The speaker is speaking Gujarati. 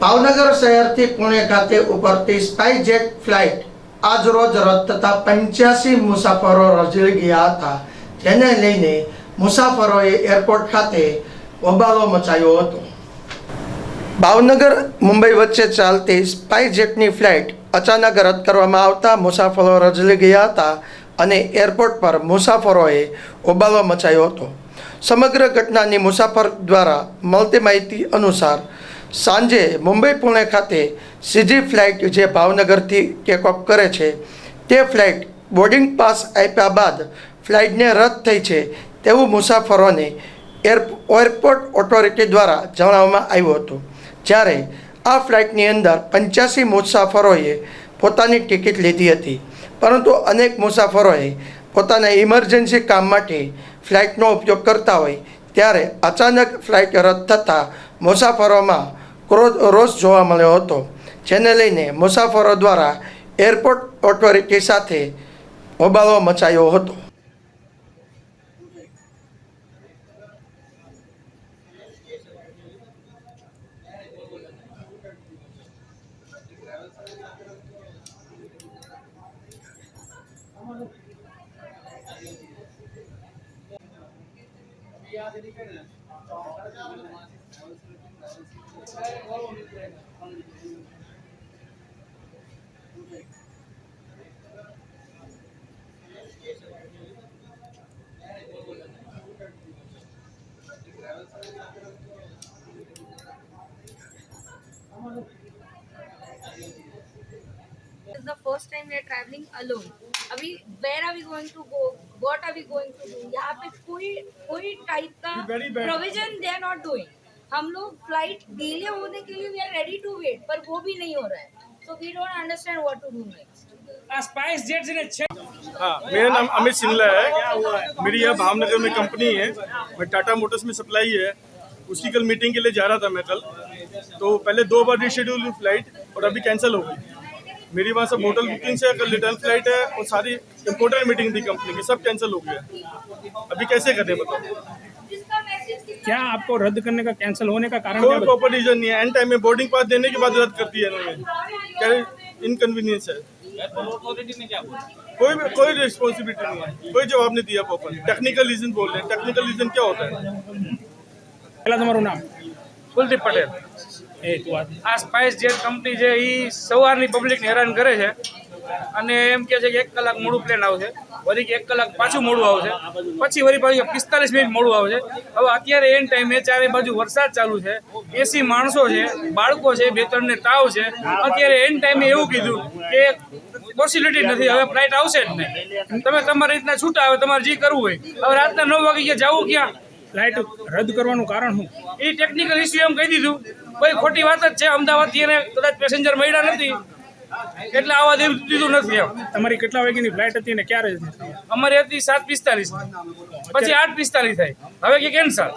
ભાવનગર શહેરથી પુણે ખાતે ઉપડતી સ્પાઇસજેટ ફ્લાઇટ આજ રોજ રદ થતા 85 મુસાફરો રજી ગયા હતા, જેને લઈને મુસાફરોએ એરપોર્ટ ખાતે હોબાળો મચાવ્યો હતો। ભાવનગર મુંબઈ વચ્ચે ચાલતી સ્પાઇસજેટની ફ્લાઇટ અચાનક રદ કરવામાં આવતા મુસાફરો રજી ગયા હતા અને એરપોર્ટ પર મુસાફરોએ હોબાળો મચાવ્યો હતો। સમગ્ર ઘટનાની મુસાફર દ્વારા મળતી માહિતી અનુસાર સાંજે મુંબઈ પુણે ખાતે સીધી ફ્લાઇટ જે ભાવનગરથી ટેકઓફ કરે છે તે ફ્લાઇટ બોર્ડિંગ પાસ આપ્યા બાદ ફ્લાઇટને રદ થઈ છે તેવું મુસાફરોને એરપોર્ટ ઓથોરિટી દ્વારા જણાવવામાં આવ્યું હતું। જ્યારે આ ફ્લાઇટની અંદર 85 મુસાફરોએ પોતાની ટિકિટ લીધી હતી, પરંતુ અનેક મુસાફરોએ પોતાના ઇમરજન્સી કામ માટે ફ્લાઇટનો ઉપયોગ કરતા હોય ત્યારે અચાનક ફ્લાઇટ રદ થતાં મુસાફરોમાં રોષ જોવા મળ્યો હતો, જેને લઈને મુસાફરો દ્વારા એરપોર્ટ ઓથોરિટી સાથે હોબાળો મચાવ્યો હતો। This is the first time we are traveling alone. अभी where are we going to go? What are we going to do? यहाँ पे कोई टाइप का provision they are not doing. हम लोग फ्लाइट डिले होने के लिए we are ready to wait, पर वो भी नहीं हो रहा है. So we don't understand what to do next. Spice jet से हाँ, मेरा नाम अमित सिंगला है। मेरी यहाँ भावनगर में कंपनी है, मैं टाटा मोटर्स में सप्लाई है। उसकी कल मीटिंग के लिए जा रहा था मैं कल, तो पहले 2 बार रिशेड्यूल हुई फ्लाइट और अभी कैंसिल हो गई। मेरी वहाँ सब होटल बुकिंग से कल रिटर्न फ्लाइट है और सारी इम्पोर्टेंट मीटिंग थी कंपनी की, सब कैंसिल हो गया। अभी कैसे करें बताओ? क्या आपको रद्द करने का, कैंसिल होने का कारण कोई प्रॉपर रीजन नहीं है। एंड टाइम में बोर्डिंग पास देने के बाद रद्द करती है इन्होंने, क्या इनकन्वीनियंस है। कोई रिस्पॉन्सिबिलिटी नहीं है, कोई जवाब नहीं दिया प्रॉपर। टेक्निकल रीजन बोल रहे हैं, टेक्निकल रीजन क्या होता है? पहला તમારું નામ? કુલદીપ પટેલ। આ સ્પાઇસ જેટ કંપની છે એ સવારની પબ્લિકને હેરાન કરે છે અને એમ કહે છે કે 1 કલાક મોડું પ્લેન આવશે, વળી 1 કલાક પાછું મોડું આવશે, પછી વળી 45 મિનિટ મોડું આવશે। હવે અત્યારે એન ટાઈમે ચારે બાજુ વરસાદ ચાલુ છે, 80 માણસો છે, બાળકો છે, 2-3 ને તાવ છે। અત્યારે એન ટાઈમે એવું કીધું કે પોસિબિલિટી નથી, હવે ફ્લાઇટ આવશે જ નહીં, તમે તમારી રીતના છૂટા, હવે તમારે જે કરવું હોય। હવે રાતના 9 વાગે જવું ક્યાં? ફ્લાઇટ રદ કરવાનું કારણ શું? એ ટેકનિકલ ઇસ્યુ એમ કહી દીધું, કોઈ ખોટી વાત જ છે। અમદાવાદથી એને કદાચ પેસેન્જર મળ્યા નથી એટલે આવા દીધું નથી એમ। તમારી કેટલા વાગ્યાની ફ્લાઇટ હતી ને ક્યારે? અમારી હતી 7:45, પછી 8:45 થાય, હવે કે કેન્સલ।